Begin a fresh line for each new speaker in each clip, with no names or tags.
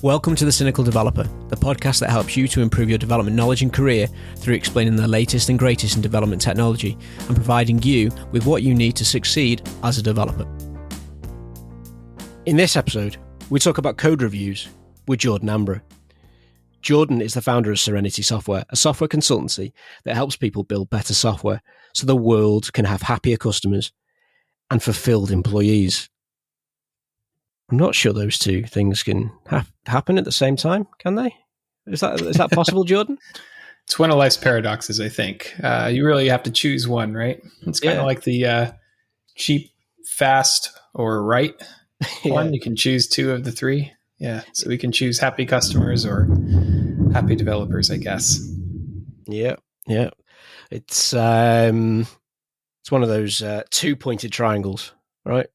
Welcome to The Cynical Developer, the podcast that helps you to improve your development knowledge and career through explaining the latest and greatest in development technology and providing you with what you need to succeed as a developer. In this episode, we talk about code reviews with Jordan Ambro. Jordan is the founder of Serenity Software, a software consultancy that helps people build better software so the world can have happier customers and fulfilled employees. I'm not sure those two things can happen at the same time, can they? Is that possible, Jordan?
It's one of life's paradoxes, I think. You really have to choose one, right? It's kind of like the cheap, fast, or right one. You can choose two of the three. Yeah, so we can choose happy customers or happy developers, I guess.
Yeah. It's one of those two-pointed triangles, right?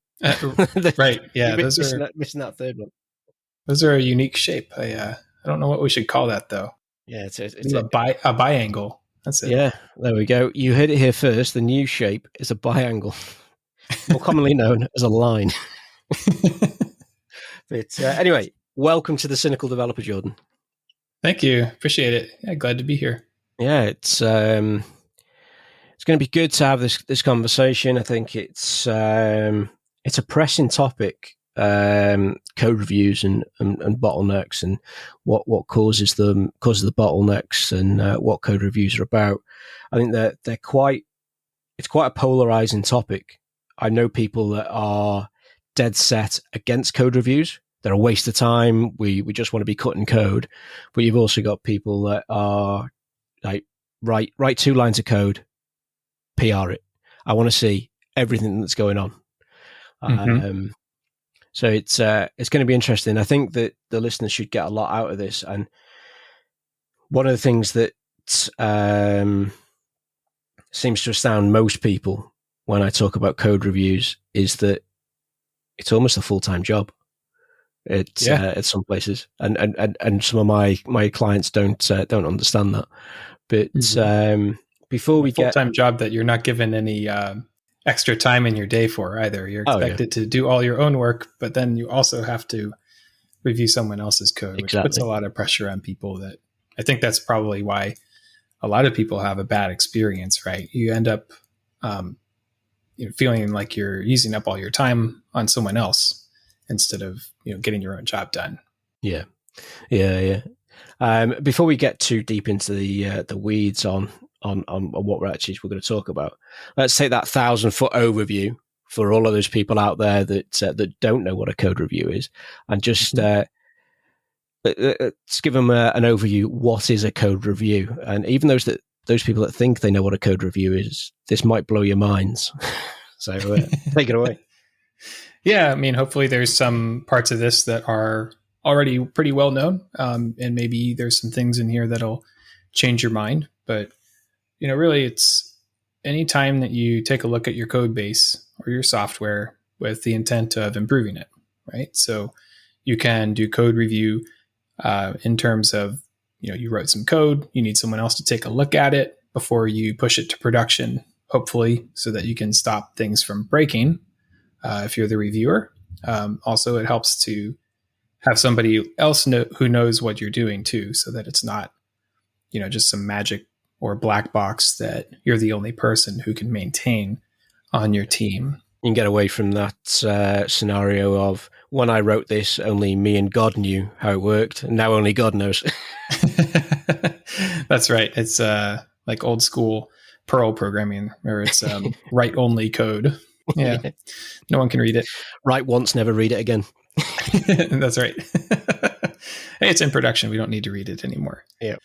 Right. Yeah,
missing that third one.
Those are a unique shape. I don't know what we should call that though.
Yeah, it's
a biangle. That's it.
Yeah, there we go. You heard it here first. The new shape is a biangle, more commonly known as a line. But anyway, welcome to The Cynical Developer, Jordan.
Thank you. Appreciate it. Yeah, glad to be here.
Yeah, it's going to be good to have this conversation. I think it's a pressing topic, code reviews and bottlenecks and what causes the bottlenecks and what code reviews are about. I think that it's quite a polarizing topic. I know people that are dead set against code reviews. They're a waste of time. We just want to be cutting code. But you've also got people that are like, write 2 lines of code, PR it. I want to see everything that's going on. Mm-hmm. So it's going to be interesting. I think that the listeners should get a lot out of this. And one of the things that seems to astound most people when I talk about code reviews is that it's almost a full-time job. It's at some places, and some of my clients don't understand that. But before we get
full-time job that you're not given any extra time in your day for either. You're expected to do all your own work, but then you also have to review someone else's code, which puts a lot of pressure on people. That I think that's probably why a lot of people have a bad experience, right? You end up feeling like you're using up all your time on someone else instead of getting your own job done.
Yeah. Before we get too deep into the weeds on what we're going to talk about, let's take that 1,000-foot overview for all of those people out there that don't know what a code review is, and just let's give them an overview. What is a code review? And even those people that think they know what a code review is, this might blow your minds. So take it away.
Yeah, I mean, hopefully there's some parts of this that are already pretty well known, and maybe there's some things in here that'll change your mind. But really, it's any time that you take a look at your code base or your software with the intent of improving it, right? So you can do code review in terms of, you wrote some code, you need someone else to take a look at it before you push it to production, hopefully, so that you can stop things from breaking if you're the reviewer. Also, it helps to have somebody else who knows what you're doing too, so that it's not, just some magic or black box that you're the only person who can maintain on your team.
You can get away from that scenario of, when I wrote this, only me and God knew how it worked, and now only God knows.
That's right. It's like old school Perl programming, where it's write-only code. Yeah, no one can read it.
Write once, never read it again.
That's right. Hey, it's in production. We don't need to read it anymore.
Yeah.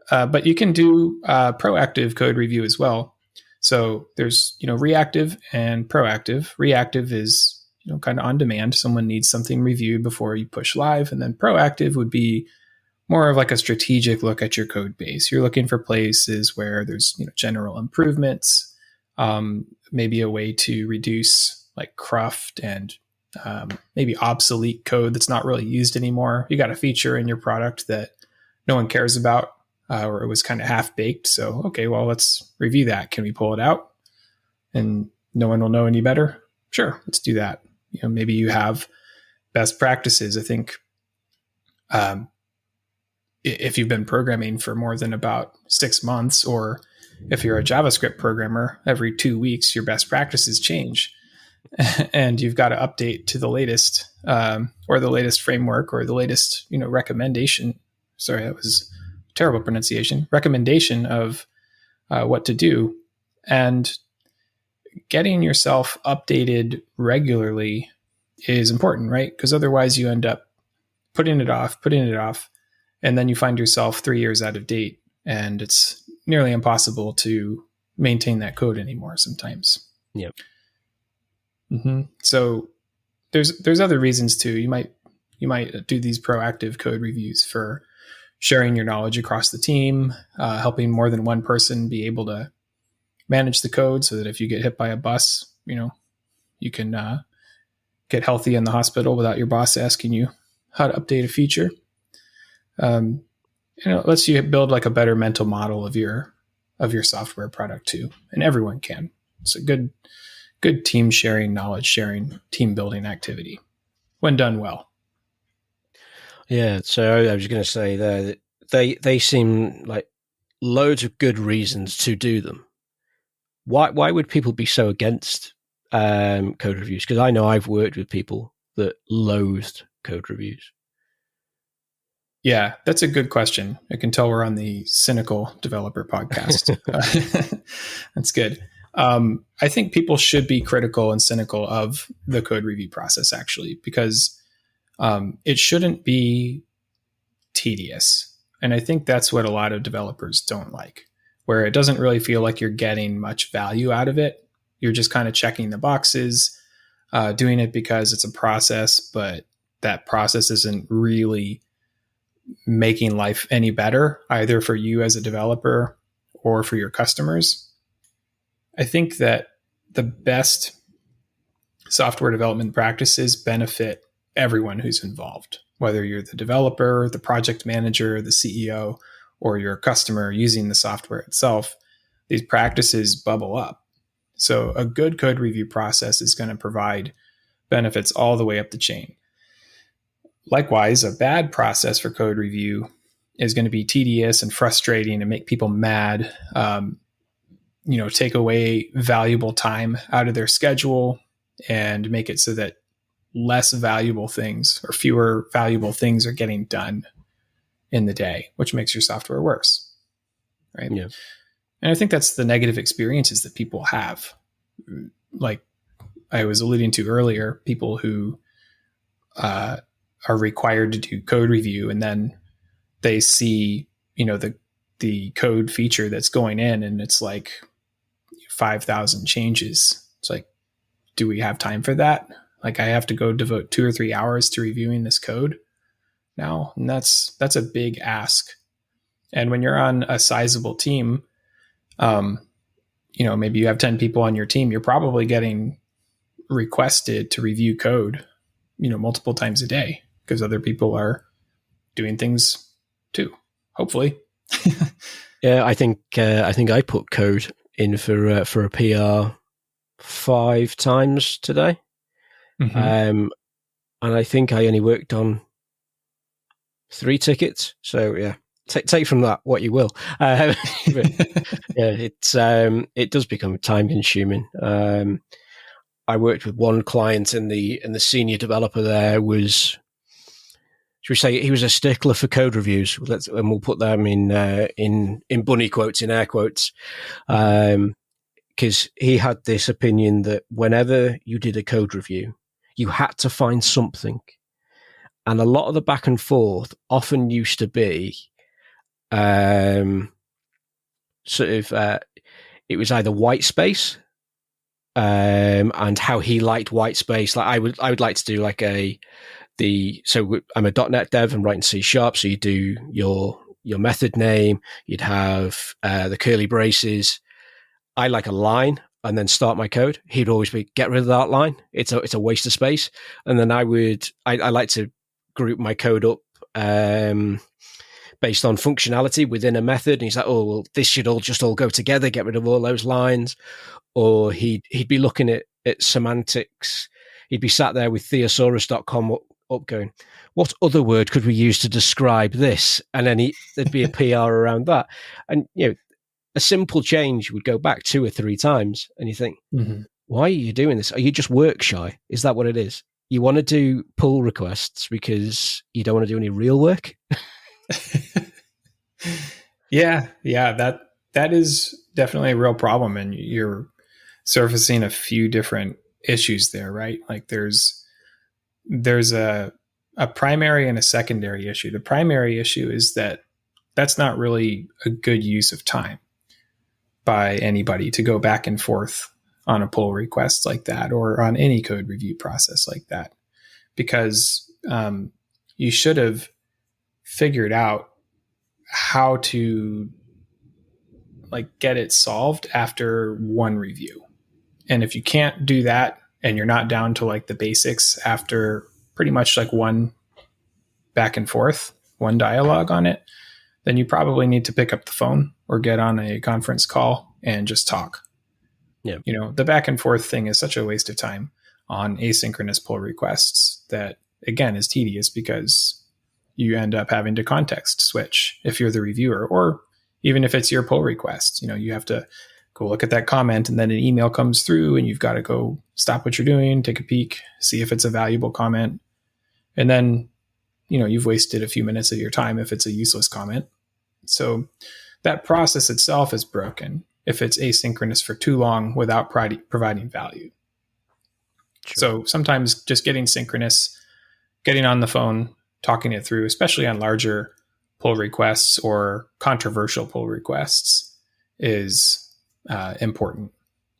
But you can do proactive code review as well. So there's, reactive and proactive. Reactive is, kind of on demand. Someone needs something reviewed before you push live. And then proactive would be more of like a strategic look at your code base. You're looking for places where there's, general improvements, maybe a way to reduce like cruft and maybe obsolete code that's not really used anymore. You got a feature in your product that no one cares about, or it was kind of half-baked. So, okay, well, let's review that. Can we pull it out? And no one will know any better? Sure, let's do that. Maybe you have best practices. I think if you've been programming for more than about 6 months, or if you're a JavaScript programmer, every 2 weeks, your best practices change. And you've got to update to the latest, or the latest framework, or the latest, recommendation. Sorry, that was terrible pronunciation. Recommendation of what to do. And getting yourself updated regularly is important, right? Because otherwise you end up putting it off, and then you find yourself 3 years out of date, and it's nearly impossible to maintain that code anymore sometimes.
Yep.
Mm-hmm. So there's other reasons too. You might do these proactive code reviews for sharing your knowledge across the team, helping more than one person be able to manage the code, so that if you get hit by a bus, you can get healthy in the hospital without your boss asking you how to update a feature. It lets you build like a better mental model of your software product too, and everyone can. It's a good team sharing, knowledge sharing, team building activity when done well.
Yeah, so I was going to say there that they seem like loads of good reasons to do them. Why would people be so against code reviews? Because I know I've worked with people that loathed code reviews.
Yeah, that's a good question. I can tell we're on the Cynical Developer podcast. That's good. I think people should be critical and cynical of the code review process, actually, because it shouldn't be tedious. And I think that's what a lot of developers don't like, where it doesn't really feel like you're getting much value out of it. You're just kind of checking the boxes, doing it because it's a process, but that process isn't really making life any better, either for you as a developer or for your customers. I think that the best software development practices benefit everyone who's involved, whether you're the developer, the project manager, the CEO, or your customer using the software itself. These practices bubble up. So a good code review process is going to provide benefits all the way up the chain. Likewise, a bad process for code review is going to be tedious and frustrating and make people mad, take away valuable time out of their schedule and make it so that less valuable things or fewer valuable things are getting done in the day, which makes your software worse. Right.
Yeah.
And I think that's the negative experiences that people have. Like I was alluding to earlier, people who are required to do code review, and then they see, the code feature that's going in, and it's like 5,000 changes. It's like, do we have time for that? Like I have to go devote 2 or 3 hours to reviewing this code now. And that's a big ask. And when you're on a sizable team, maybe you have 10 people on your team, you're probably getting requested to review code, multiple times a day, because other people are doing things too, hopefully.
Yeah, I think I put code in for a PR 5 times today.
Mm-hmm.
And I think I only worked on 3 tickets. So yeah, take from that what you will. But, yeah, it does become time consuming. I worked with one client, and the senior developer there was, should we say, he was a stickler for code reviews. And we'll put them in bunny quotes, in air quotes, because he had this opinion that whenever you did a code review, you had to find something. And a lot of the back and forth often used to be it was either white space, and how he liked white space. Like I would like to do like so I'm a .NET dev and writing C#, so you do your method name, you'd have the curly braces. I like a line and then start my code. He'd always be, get rid of that line. It's a waste of space. And then I like to group my code up based on functionality within a method. And he's like, oh, well, this should all go together, get rid of all those lines. Or he'd be looking at semantics. He'd be sat there with thesaurus.com up going, what other word could we use to describe this? And then there'd be a PR around that. And, a simple change would go back 2 or 3 times. And you think, why are you doing this? Are you just work shy? Is that what it is? You want to do pull requests because you don't want to do any real work?
Yeah. That is definitely a real problem. And you're surfacing a few different issues there, right? Like there's a primary and a secondary issue. The primary issue is that that's not really a good use of time by anybody to go back and forth on a pull request like that, or on any code review process like that, because you should have figured out how to get it solved after one review. And if you can't do that, and you're not down to the basics after pretty much one back and forth, one dialogue on it, then you probably need to pick up the phone or get on a conference call and just talk.
Yeah.
The back and forth thing is such a waste of time on asynchronous pull requests that, again, is tedious because you end up having to context switch if you're the reviewer, or even if it's your pull request. You have to go look at that comment, and then an email comes through and you've got to go stop what you're doing, take a peek, see if it's a valuable comment. And then, you've wasted a few minutes of your time if it's a useless comment. So that process itself is broken if it's asynchronous for too long without providing value. Sure. So sometimes just getting synchronous, getting on the phone, talking it through, especially on larger pull requests or controversial pull requests, is important.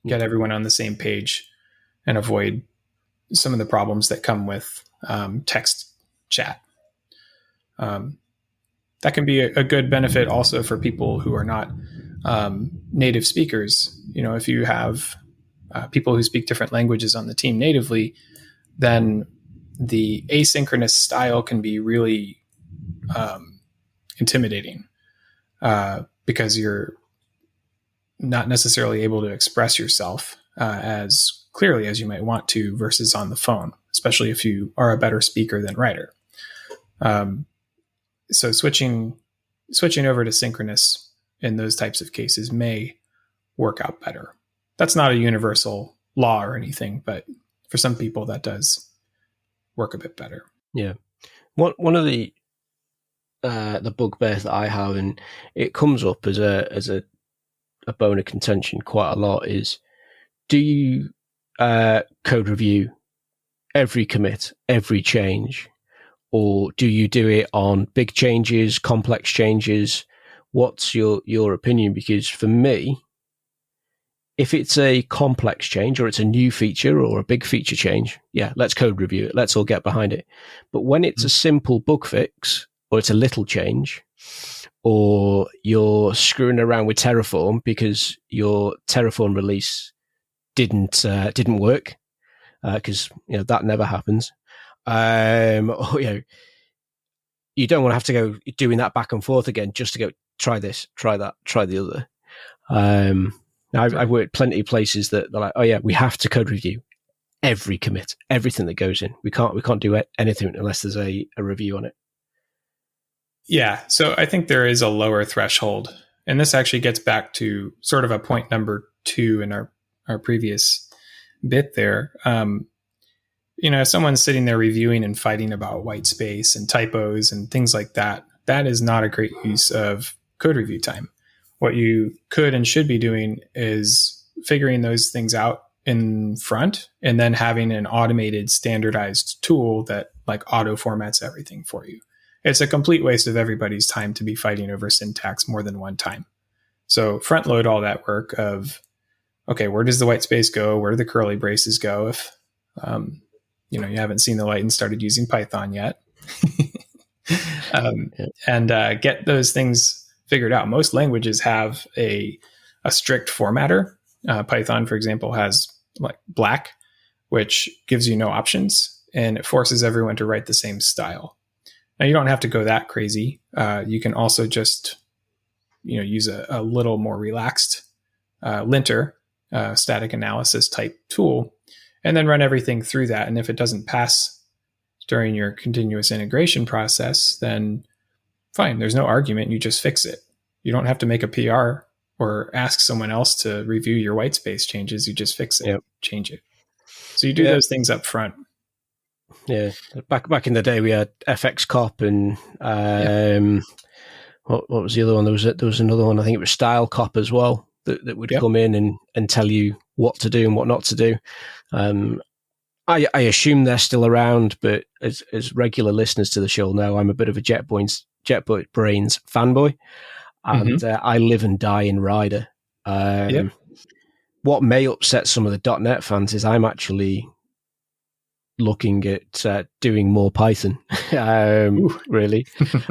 Get everyone on the same page and avoid some of the problems that come with text chat. That can be a good benefit also for people who are not native speakers. If you have people who speak different languages on the team natively, then the asynchronous style can be really intimidating because you're not necessarily able to express yourself as clearly as you might want to versus on the phone, especially if you are a better speaker than writer. So switching over to synchronous in those types of cases may work out better. That's not a universal law or anything, but for some people that does work a bit better.
Yeah. One of the bugbears that I have, and it comes up as a bone of contention quite a lot, is, do you code review every commit, every change, or do you do it on big changes, complex changes? What's your opinion? Because for me, if it's a complex change or it's a new feature or a big feature change, yeah, let's code review it. Let's all get behind it. But when it's a simple bug fix, or it's a little change, or you're screwing around with Terraform because your Terraform release didn't work, because that never happens. Or, you don't want to have to go doing that back and forth again just to go try this, try that, try the other. I've worked plenty of places that they're like, oh yeah, we have to code review every commit, everything that goes in. We can't do anything unless there's a review on it.
Yeah, so I think there is a lower threshold, and this actually gets back to sort of a point number 2 in our previous bit there. If someone's sitting there reviewing and fighting about white space and typos and things like that, that is not a great use of code review time. What you could and should be doing is figuring those things out in front, and then having an automated standardized tool that auto formats everything for you. It's a complete waste of everybody's time to be fighting over syntax more than one time. So front load all that work of, okay, where does the white space go? Where do the curly braces go? If, you haven't seen the light and started using Python yet. And get those things figured out. Most languages have a strict formatter. Python, for example, has black, which gives you no options, and it forces everyone to write the same style. Now, you don't have to go that crazy. You can also just, use a little more relaxed linter, static analysis type tool, and then run everything through that. And if it doesn't pass during your continuous integration process, then fine, there's no argument. You just fix it. You don't have to make a PR or ask someone else to review your white space changes. You just fix it, change it. So you do those things up front.
Yeah, back in the day, we had FX Cop and what was the other one? There was another one. I think it was Style Cop as well that would come in and tell you what to do and what not to do. I assume they're still around, but as regular listeners to the show know, I'm a bit of a JetBrains fanboy, and I live and die in Rider. What may upset some of the .NET fans is I'm actually looking at doing more Python, really.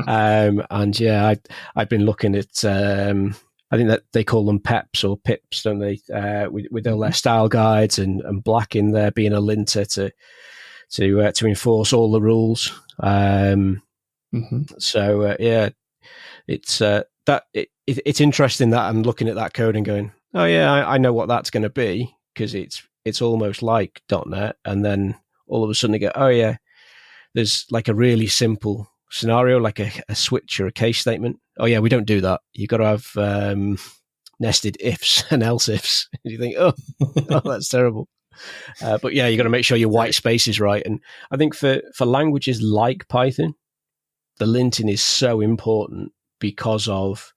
And yeah, I've been looking at, I think that they call them PEPs or PIPs, don't they? With all their style guides and Black in there being a linter to enforce all the rules. So yeah, it's it's interesting that I'm looking at that code and going, oh yeah, I know what that's going to be, because it's almost like .NET, and then all of a sudden they go, oh yeah, there's like a really simple scenario, like a switch or a case statement. Oh yeah, we don't do that. You've got to have nested ifs and else ifs. You think, oh, that's terrible. But yeah, you got to make sure your white space is right. And I think for languages like Python, the linting is so important because of,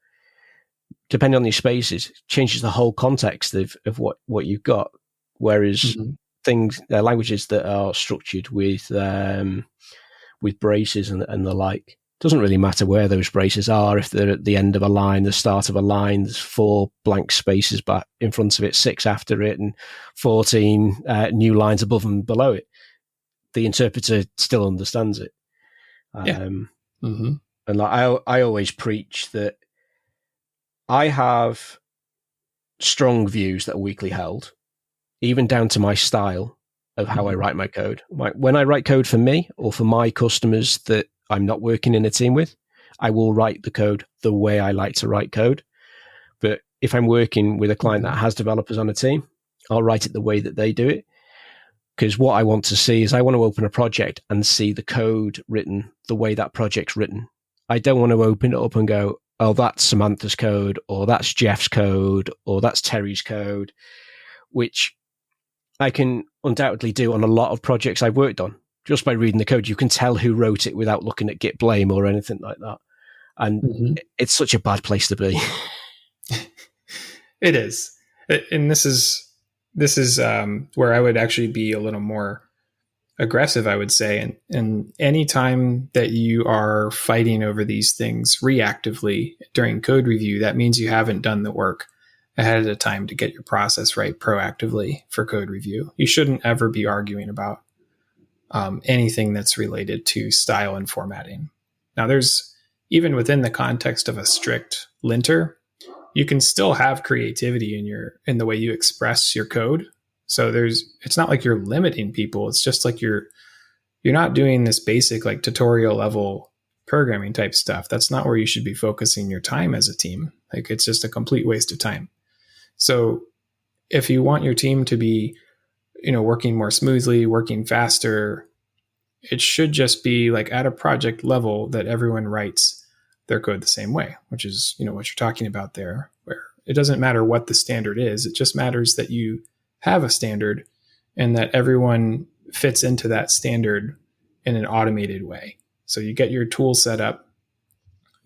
depending on your spaces, changes the whole context of what you've got. Whereas languages that are structured with braces and the like, doesn't really matter where those braces are. If they're at the end of a line, the start of a line, there's 4 blank spaces back in front of it, 6 after it, and 14 new lines above and below it. The interpreter still understands it. And like I always preach that I have strong views that are weakly held, even down to my style of how I write my code. When I write code for me or for my customers that I'm not working in a team with, I will write the code the way I like to write code. But if I'm working with a client that has developers on a team, I'll write it the way that they do it. Because what I want to see is I want to open a project and see the code written the way that project's written. I don't want to open it up and go, oh, that's Samantha's code, or that's Jeff's code, or that's Terry's code, which I can undoubtedly do on a lot of projects I've worked on. Just by reading the code, you can tell who wrote it without looking at Git blame or anything like that. And it's such a bad place to be.
It is. And this is where I would actually be a little more aggressive, I would say. And any time that you are fighting over these things reactively during code review, that means you haven't done the work ahead of time to get your process right proactively for code review. You shouldn't ever be arguing about anything that's related to style and formatting. Now, there's, even within the context of a strict linter, you can still have creativity in the way you express your code. So it's not like you're limiting people. It's just like you're not doing this basic like tutorial level programming type stuff. That's not where you should be focusing your time as a team. Like, it's just a complete waste of time. So if you want your team to be, working more smoothly, working faster, it should just be like at a project level that everyone writes their code the same way, which is, what you're talking about there, where it doesn't matter what the standard is. It just matters that you have a standard and that everyone fits into that standard in an automated way. So you get your tool set up,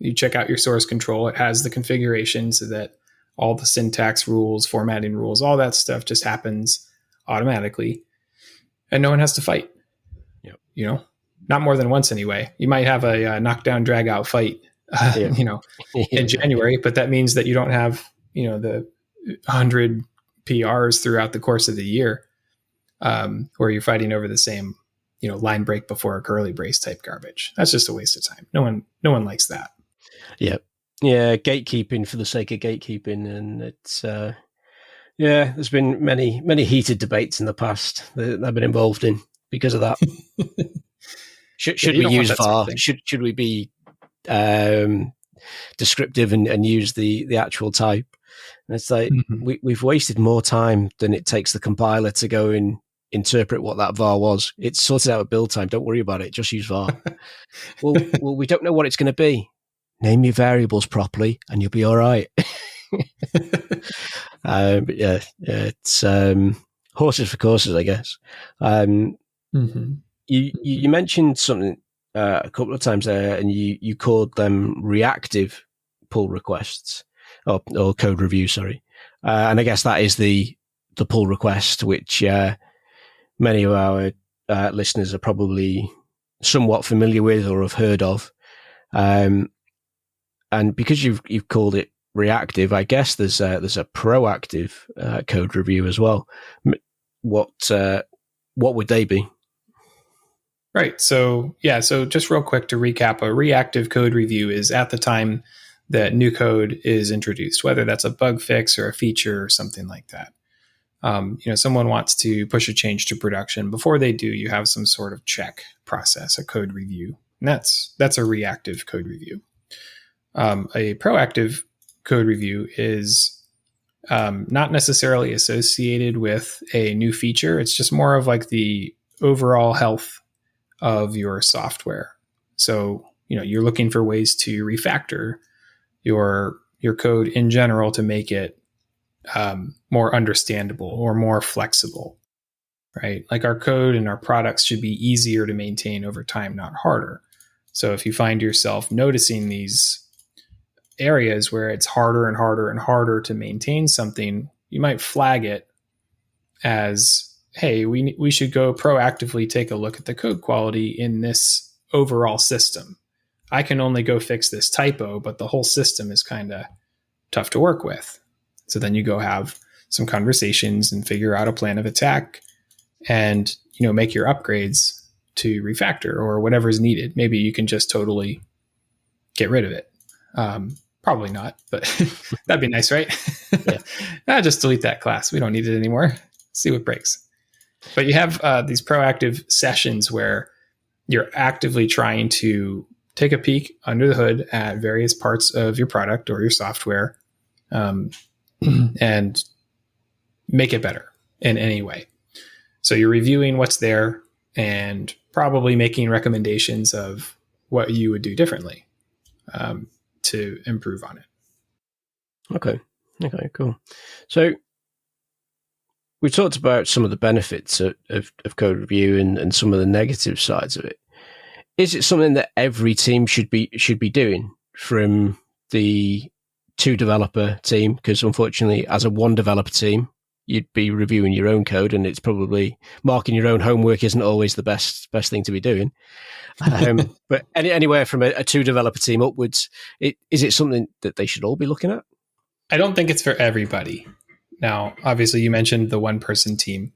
you check out your source control. It has the configuration so that all the syntax rules, formatting rules, all that stuff just happens automatically, and no one has to fight. Not more than once anyway. You might have a knockdown, drag out fight, in January, but that means that you don't have, the 100 PRs throughout the course of the year, where you're fighting over the same, line break before a curly brace type garbage. That's just a waste of time. No one likes that.
Yeah. Yeah. Gatekeeping for the sake of gatekeeping. And it's, there's been many heated debates in the past that I've been involved in because of that. Should we use VAR? Should we be descriptive and use the actual type? And it's like we've wasted more time than it takes the compiler to go and interpret what that var was. It's sorted out at build time. Don't worry about it. Just use var. well, we don't know what it's going to be. Name your variables properly and you'll be all right. But yeah, it's horses for courses, I guess. You mentioned something a couple of times there, and you called them reactive pull requests or code review. Sorry, and I guess that is the pull request, which many of our listeners are probably somewhat familiar with or have heard of. And because you've called it reactive, I guess there's a proactive code review as well. What would they be?
Right. So just real quick to recap, a reactive code review is at the time that new code is introduced, whether that's a bug fix or a feature or something like that. Someone wants to push a change to production. Before they do, you have some sort of check process, a code review. And that's a reactive code review. A proactive code review is not necessarily associated with a new feature. It's just more of like the overall health of your software. So, you're looking for ways to refactor your code in general to make it more understandable or more flexible, right? Like our code and our products should be easier to maintain over time, not harder. So if you find yourself noticing these areas where it's harder and harder and harder to maintain something, you might flag it as, hey, we should go proactively take a look at the code quality in this overall system. I can only go fix this typo, but the whole system is kind of tough to work with. So then you go have some conversations and figure out a plan of attack and, make your upgrades to refactor or whatever is needed. Maybe you can just totally get rid of it. Probably not, but that'd be nice, right? Yeah. Just delete that class. We don't need it anymore. See what breaks. But you have these proactive sessions where you're actively trying to take a peek under the hood at various parts of your product or your software and make it better in any way. So you're reviewing what's there and probably making recommendations of what you would do differently to improve on it.
Okay, cool. So we talked about some of the benefits of code review and some of the negative sides of it. Is it something that every team should be doing, from the 2-developer team? Because unfortunately, as a 1-developer team, you'd be reviewing your own code, and it's probably marking your own homework isn't always the best thing to be doing. But anywhere from a 2-developer team upwards, is it something that they should all be looking at?
I don't think it's for everybody. Now, obviously, you mentioned the 1-person team.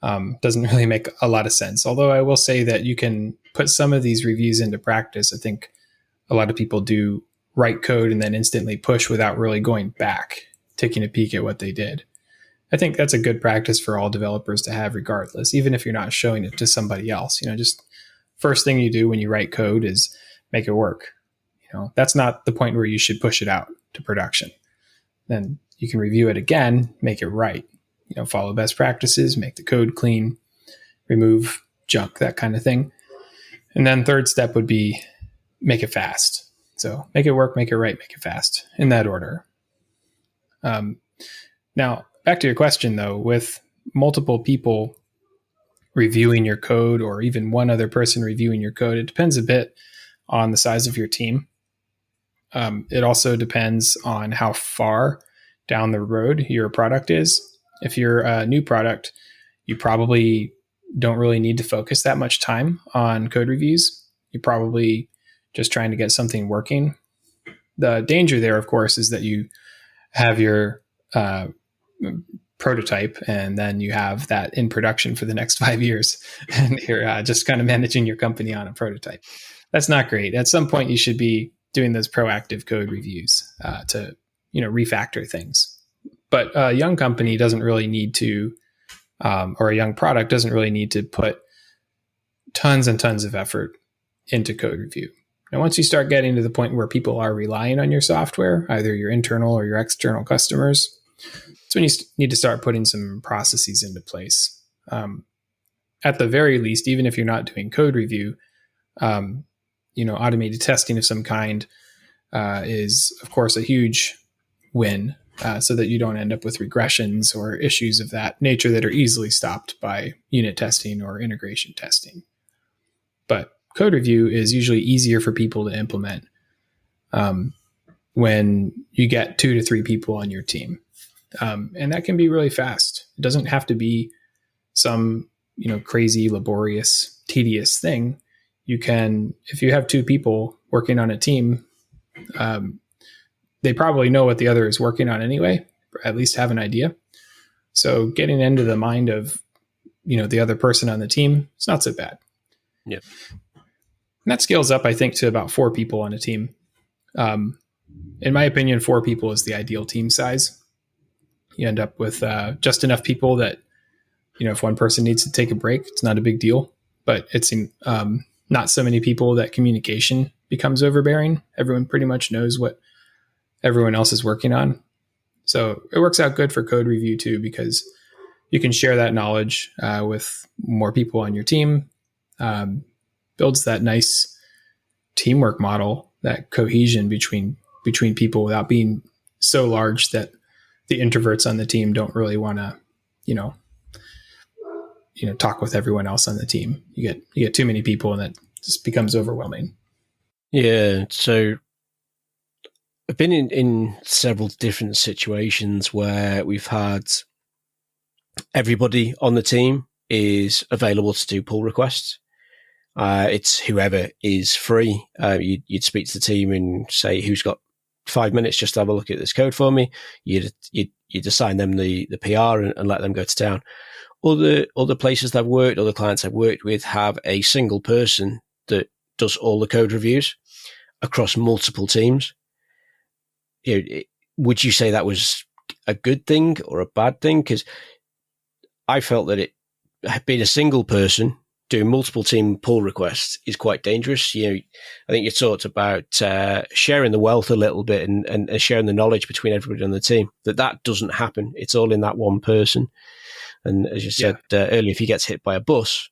Doesn't really make a lot of sense. Although I will say that you can put some of these reviews into practice. I think a lot of people do write code and then instantly push without really going back, taking a peek at what they did. I think that's a good practice for all developers to have regardless, even if you're not showing it to somebody else. Just first thing you do when you write code is make it work. That's not the point where you should push it out to production. Then you can review it again, make it right. Follow best practices, make the code clean, remove junk, that kind of thing. And then third step would be make it fast. So make it work, make it right, make it fast, in that order. Now, back to your question, though, with multiple people reviewing your code or even one other person reviewing your code, it depends a bit on the size of your team. It also depends on how far down the road your product is. If you're a new product, you probably don't really need to focus that much time on code reviews. You're probably just trying to get something working. The danger there, of course, is that you have your prototype and then you have that in production for the next 5 years and you're just kind of managing your company on a prototype. That's not great. At some point, you should be doing those proactive code reviews to refactor things. But a young company doesn't really need to, or a young product doesn't really need to put tons and tons of effort into code review. Now, once you start getting to the point where people are relying on your software, either your internal or your external customers, that's when you need to start putting some processes into place. at the very least, even if you're not doing code review, automated testing of some kind is, of course, a huge win, so that you don't end up with regressions or issues of that nature that are easily stopped by unit testing or integration testing. But code review is usually easier for people to implement when you get 2 to 3 people on your team. And that can be really fast. It doesn't have to be some, crazy, laborious, tedious thing. You can, if you have 2 people working on a team, they probably know what the other is working on anyway, or at least have an idea. So getting into the mind of, the other person on the team, it's not so bad.
Yeah.
And that scales up, I think, to about 4 people on a team. In my opinion, 4 people is the ideal team size. You end up with just enough people that, if one person needs to take a break, it's not a big deal. But it's not so many people that communication becomes overbearing. Everyone pretty much knows what everyone else is working on. So it works out good for code review too, because you can share that knowledge with more people on your team. Builds that nice teamwork model, that cohesion between people without being so large that the introverts on the team don't really want to, talk with everyone else on the team. You get too many people and that just becomes overwhelming.
Yeah. So I've been in several different situations where we've had everybody on the team is available to do pull requests. It's whoever is free. You'd speak to the team and say, who's got 5 minutes just to have a look at this code for me. You'd assign them the PR and let them go to town. Other places that I've worked, other clients I've worked with have a single person that does all the code reviews across multiple teams. Would you say that was a good thing or a bad thing? Because I felt that it being a single person doing multiple team pull requests is quite dangerous. I think you talked about sharing the wealth a little bit and sharing the knowledge between everybody on the team. That doesn't happen. It's all in that one person. And as you said earlier, if he gets hit by a bus,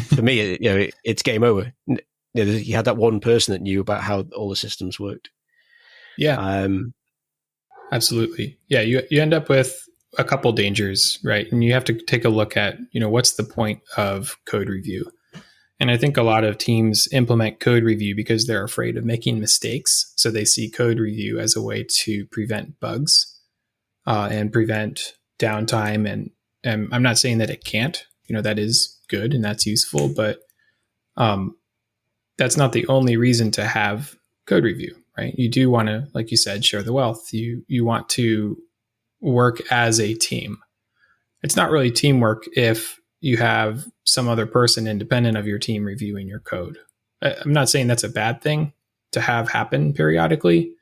for me, it's game over. You had that one person that knew about how all the systems worked.
Yeah, absolutely. Yeah, you end up with a couple dangers, right? And you have to take a look at, what's the point of code review? And I think a lot of teams implement code review because they're afraid of making mistakes. So they see code review as a way to prevent bugs and prevent downtime. And I'm not saying that it can't, that is good and that's useful, but that's not the only reason to have code review, right? You do want to, like you said, share the wealth. You want to work as a team. It's not really teamwork if you have some other person independent of your team reviewing your code. I'm not saying that's a bad thing to have happen periodically,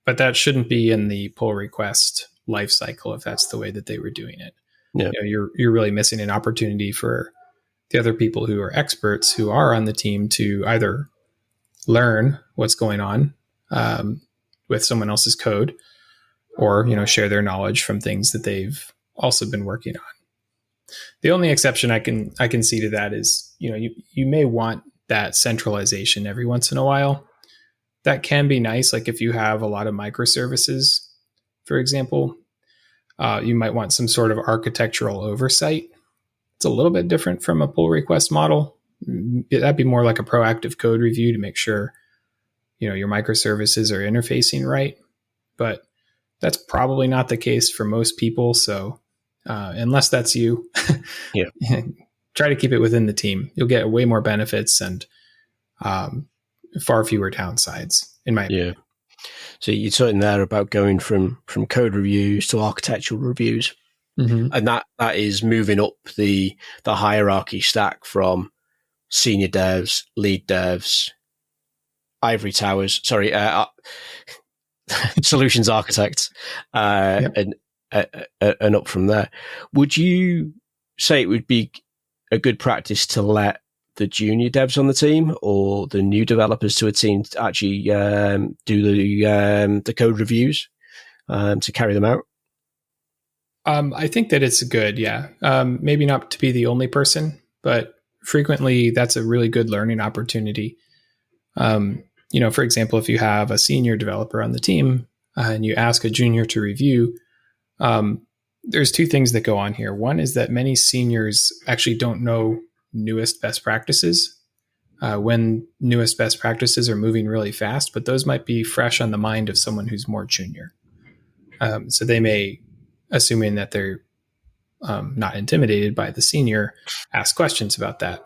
but that shouldn't be in the pull request lifecycle if that's the way that they were doing it.
Yeah.
You're really missing an opportunity for the other people who are experts who are on the team to either learn what's going on with someone else's code, or share their knowledge from things that they've also been working on. The only exception I can see to that is you may want that centralization every once in a while. That can be nice, like if you have a lot of microservices, for example, you might want some sort of architectural oversight. It's a little bit different from a pull request model. That'd be more like a proactive code review to make sure your microservices are interfacing right, but that's probably not the case for most people. So unless that's you, try to keep it within the team. You'll get way more benefits and far fewer downsides, in my opinion.
So you're talking there about going from code reviews to architectural reviews. Mm-hmm. And that is moving up the hierarchy stack from senior devs, lead devs, ivory towers, solutions architects, and up from there. Would you say it would be a good practice to let the junior devs on the team or the new developers to a team to actually do the code reviews to carry them out?
I think that it's good, yeah. Maybe not to be the only person, but frequently that's a really good learning opportunity. For example, if you have a senior developer on the team and you ask a junior to review, there's two things that go on here. One is that many seniors actually don't know newest best practices when newest best practices are moving really fast, but those might be fresh on the mind of someone who's more junior. So they may, assuming that they're not intimidated by the senior, ask questions about that.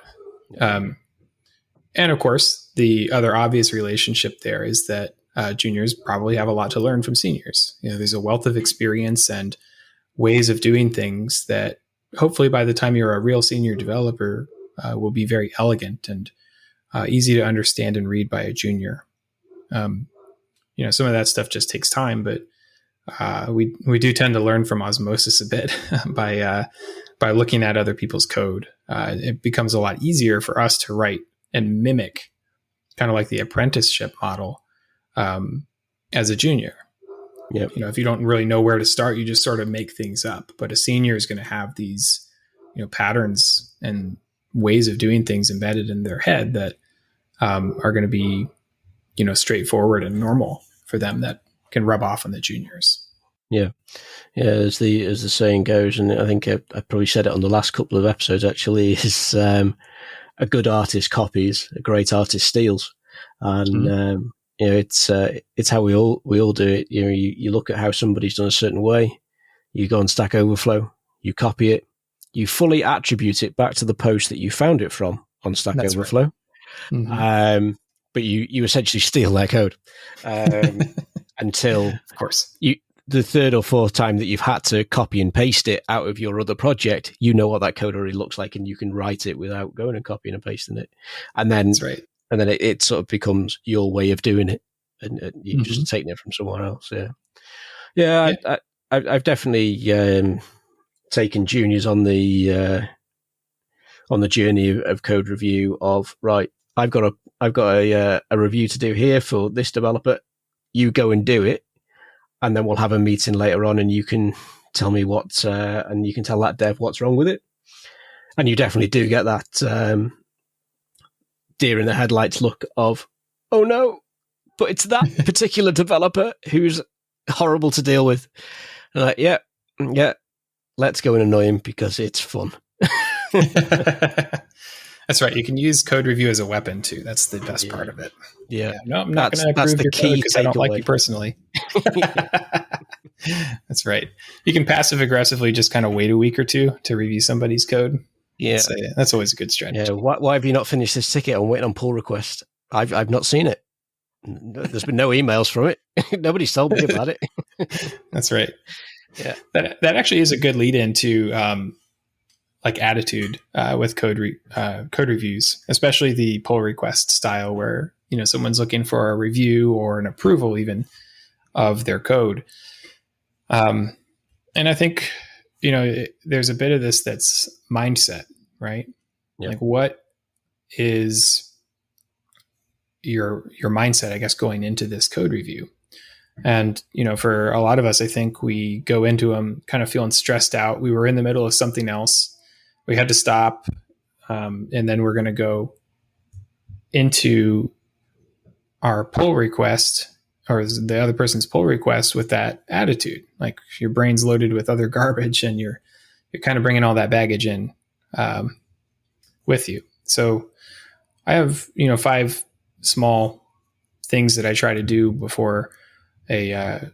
And of course, the other obvious relationship there is that juniors probably have a lot to learn from seniors. There's a wealth of experience and ways of doing things that hopefully by the time you're a real senior developer will be very elegant and easy to understand and read by a junior. Some of that stuff just takes time, but we do tend to learn from osmosis a bit by looking at other people's code. It becomes a lot easier for us to write and mimic, kind of like the apprenticeship model, as a junior.
Yep.
If you don't really know where to start, you just sort of make things up. But a senior is going to have these, patterns and ways of doing things embedded in their head that are going to be, straightforward and normal for them, that can rub off on the juniors.
Yeah. As the saying goes, and I think I probably said it on the last couple of episodes. Actually, is a good artist copies, a great artist steals, and it's how we all do it. You look at how somebody's done a certain way, you go on Stack Overflow, you copy it, you fully attribute it back to the post that you found it from on Stack
That's
Overflow.
Right. Mm-hmm.
But you essentially steal their code until,
of course,
the third or fourth time that you've had to copy and paste it out of your other project, you know what that code already looks like, and you can write it without going and copying and pasting it. And then,
That's right.
And then it sort of becomes your way of doing it, and you're just taking it from someone else. Yeah. I've definitely taken juniors on the journey of code review. Of right, I've got a review to do here for this developer. You go and do it, and then we'll have a meeting later on, and you can tell me and you can tell that dev what's wrong with it. And you definitely do get that deer in the headlights look of, oh no, but it's that particular developer who's horrible to deal with. And like, yeah, let's go and annoy him because it's fun.
That's right. You can use code review as a weapon too. That's the best part of it.
Yeah.
No, I'm not going to approve your code because I don't like you personally. That's right. You can passive aggressively just kind of wait a week or two to review somebody's code.
Yeah.
That's always a good strategy.
Yeah. Why have you not finished this ticket? I'm waiting on pull request. I've not seen it. There's been no emails from it. Nobody's told me about it.
That's right.
Yeah.
That actually is a good lead into like attitude with code reviews, especially the pull request style where, someone's looking for a review or an approval even of their code. And I think, there's a bit of this that's mindset, right?
Yeah.
Like what is your mindset, I guess, going into this code review? And, for a lot of us, I think we go into them kind of feeling stressed out. We were in the middle of something else. We had to stop. And then we're going to go into our pull request or the other person's pull request with that attitude. Like your brain's loaded with other garbage and you're kind of bringing all that baggage in with you. So I have, 5 small things that I try to do before a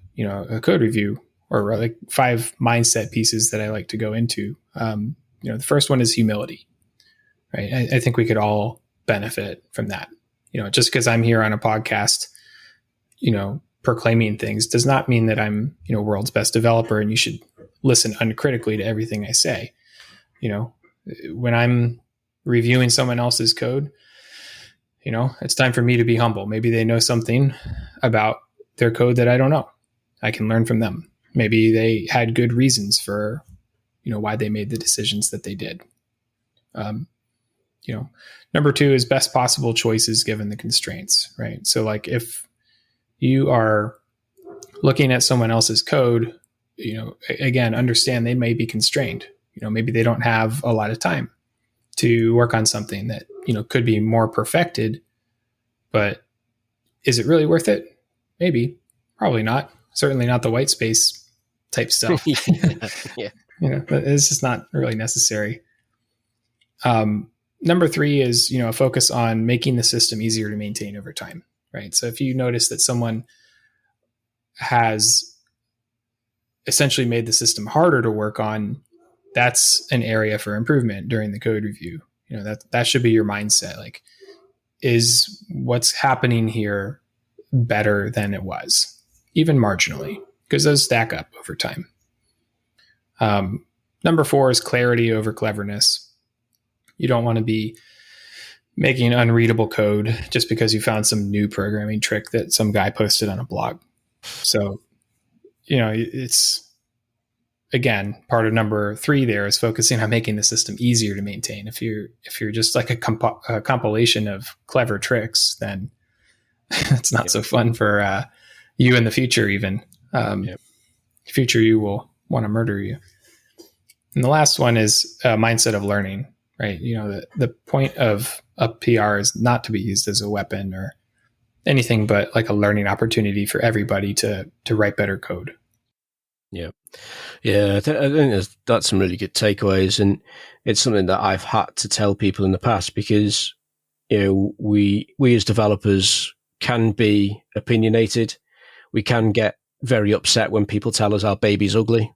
code review, or like 5 mindset pieces that I like to go into. The first one is humility, right? I think we could all benefit from that. Just because I'm here on a podcast, proclaiming things does not mean that I'm, world's best developer and you should listen uncritically to everything I say. When I'm reviewing someone else's code, it's time for me to be humble. Maybe they know something about their code that I don't know. I can learn from them. Maybe they had good reasons for, why they made the decisions that they did. Number 2 is best possible choices given the constraints, right? So like if you are looking at someone else's code, again, understand they may be constrained. Maybe they don't have a lot of time. to work on something that, could be more perfected, but is it really worth it? Maybe, probably not. Certainly not the white space type stuff.
Yeah.
It's just not really necessary. Number 3 is, a focus on making the system easier to maintain over time, right? So if you notice that someone has essentially made the system harder to work on, that's an area for improvement during the code review. That should be your mindset. Like, is what's happening here better than it was, even marginally, because those stack up over time. Number 4 is clarity over cleverness. You don't want to be making unreadable code just because you found some new programming trick that some guy posted on a blog. So, it's, again, part of number 3 there is focusing on making the system easier to maintain. If you're just like a compilation of clever tricks, then it's not so fun for you in the future. Even future you will want to murder you. And the last one is a mindset of learning. Right, the point of a PR is not to be used as a weapon or anything, but like a learning opportunity for everybody to write better code.
Yeah. I think that's some really good takeaways, and it's something that I've had to tell people in the past because we as developers can be opinionated. We can get very upset when people tell us our baby's ugly,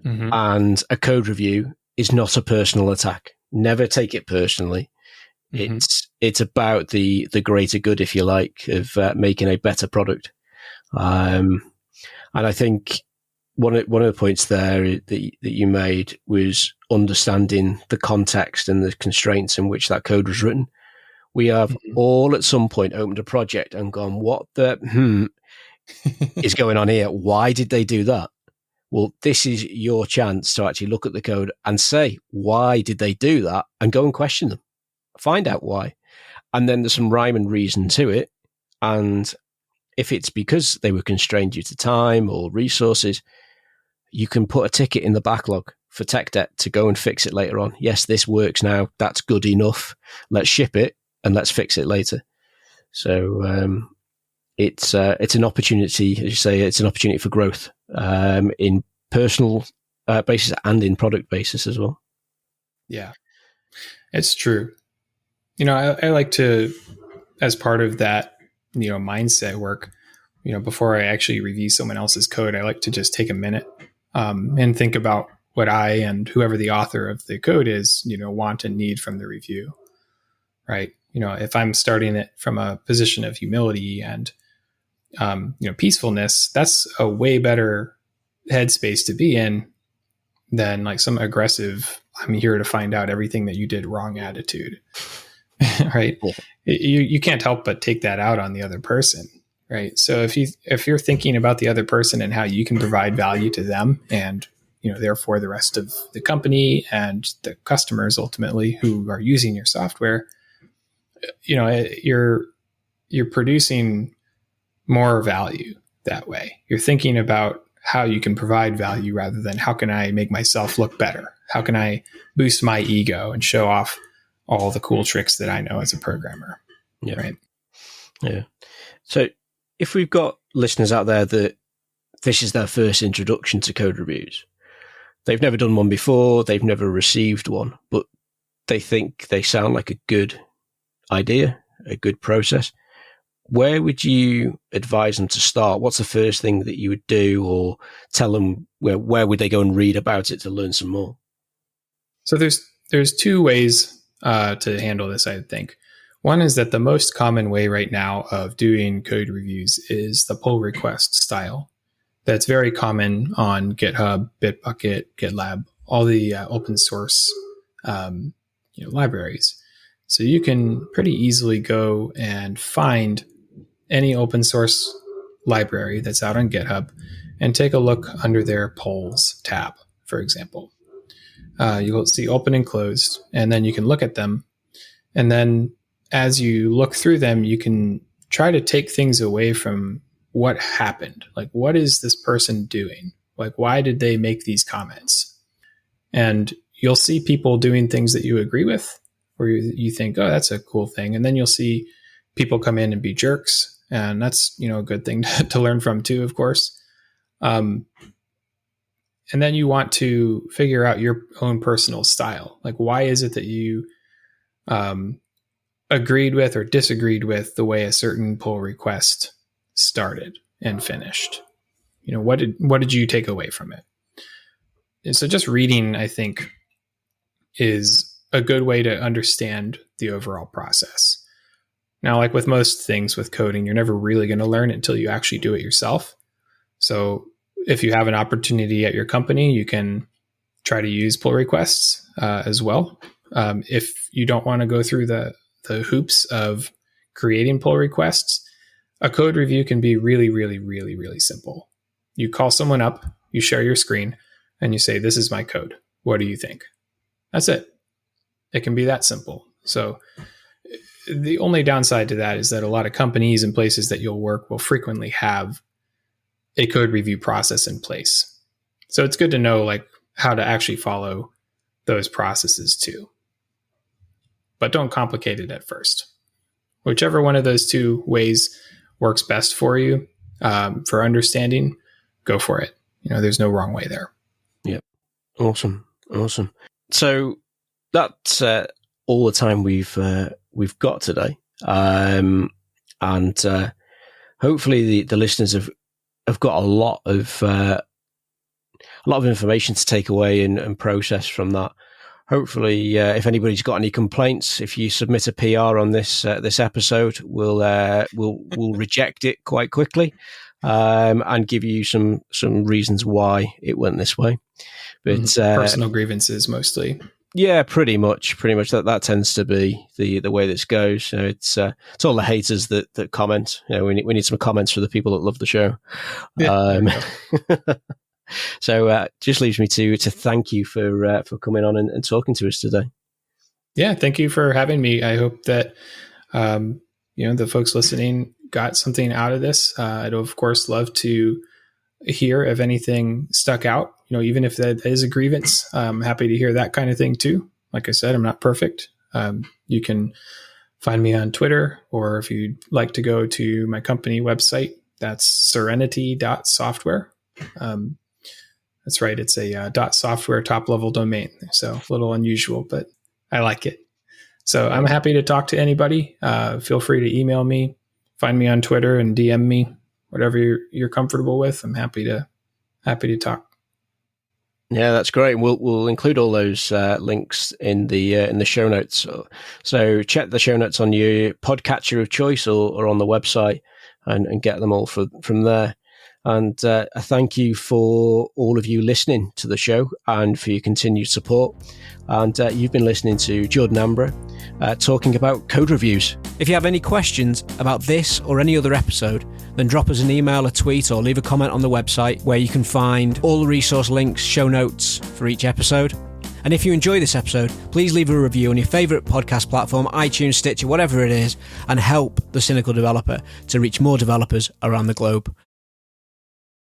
and a code review is not a personal attack. Never take it personally. It's about the greater good, if you like, of making a better product. And I think one of the points there that you made was understanding the context and the constraints in which that code was written. We have all at some point opened a project and gone, what the is going on here? Why did they do that? Well, this is your chance to actually look at the code and say, why did they do that? And go and question them. Find out why. And then there's some rhyme and reason to it. And if it's because they were constrained due to time or resources, you can put a ticket in the backlog for tech debt to go and fix it later on. Yes, this works now. That's good enough. Let's ship it and let's fix it later. So it's an opportunity, as you say, it's an opportunity for growth in personal basis and in product basis as well.
Yeah, it's true. I like to, as part of that, mindset work, before I actually review someone else's code, I like to just take a minute and think about what I and whoever the author of the code is, want and need from the review, right? If I'm starting it from a position of humility and peacefulness, that's a way better headspace to be in than like some aggressive, I'm here to find out everything that you did wrong attitude. Right? Yeah. You can't help but take that out on the other person. Right. So if you're thinking about the other person and how you can provide value to them and, therefore the rest of the company and the customers ultimately who are using your software, you're producing more value that way. You're thinking about how you can provide value rather than how can I make myself look better? How can I boost my ego and show off all the cool tricks that I know as a programmer?
Yeah.
Right.
Yeah. So if we've got listeners out there that this is their first introduction to code reviews, they've never done one before, they've never received one, but they think they sound like a good idea, a good process, where would you advise them to start? What's the first thing that you would do, or tell them where would they go and read about it to learn some more?
So there's 2 ways to handle this, I think. One is that the most common way right now of doing code reviews is the pull request style. That's very common on GitHub, Bitbucket, GitLab, all the open source libraries. So you can pretty easily go and find any open source library that's out on GitHub and take a look under their polls tab, for example. You'll see open and closed, and then you can look at them. And then as you look through them, you can try to take things away from what happened. Like, what is this person doing? Like, why did they make these comments? And, you'll see people doing things that you agree with, or you think, oh, that's a cool thing. And then you'll see people come in and be jerks. And that's, a good thing to learn from too, of course. And then you want to figure out your own personal style. Like, why is it that you agreed with or disagreed with the way a certain pull request started and finished? What did you take away from it? And so just reading, I think, is a good way to understand the overall process. Now, like with most things with coding, you're never really going to learn it until you actually do it yourself. So if you have an opportunity at your company, you can try to use pull requests as well. If you don't want to go through the hoops of creating pull requests, a code review can be really, really, really, really simple. You call someone up, you share your screen, and you say, this is my code. What do you think? That's it. It can be that simple. So the only downside to that is that a lot of companies and places that you'll work will frequently have a code review process in place. So it's good to know like how to actually follow those processes too. But don't complicate it at first. Whichever one of those two ways works best for you, for understanding, go for it. There's no wrong way there.
Yep. Awesome. So that's all the time we've got today, and hopefully the listeners have got a lot of information to take away and process from that. Hopefully, if anybody's got any complaints, if you submit a PR on this episode, we'll reject it quite quickly, and give you some reasons why it went this way. But
personal grievances mostly.
Yeah, pretty much. That tends to be the way this goes. It's all the haters that comment. We need some comments for the people that love the show. Yeah, so just leaves me to thank you for coming on and talking to us today.
Yeah, thank you for having me. I hope that the folks listening got something out of this. I'd of course love to hear if anything stuck out. Even if that is a grievance, I'm happy to hear that kind of thing too. Like I said, I'm not perfect. You can find me on Twitter, or if you'd like to go to my company website, that's serenity.software. That's right. It's a .software top level domain. So a little unusual, but I like it. So I'm happy to talk to anybody. Feel free to email me, find me on Twitter and DM me, whatever you're comfortable with. I'm happy to talk.
Yeah, that's great. We'll include all those links in the show notes. So check the show notes on your podcatcher of choice or on the website and get them all from there. And I thank you for all of you listening to the show and for your continued support. And you've been listening to Jordan Ambra talking about code reviews. If you have any questions about this or any other episode, then drop us an email, a tweet, or leave a comment on the website where you can find all the resource links, show notes for each episode. And if you enjoy this episode, please leave a review on your favourite podcast platform, iTunes, Stitcher, whatever it is, and help The Cynical Developer to reach more developers around the globe.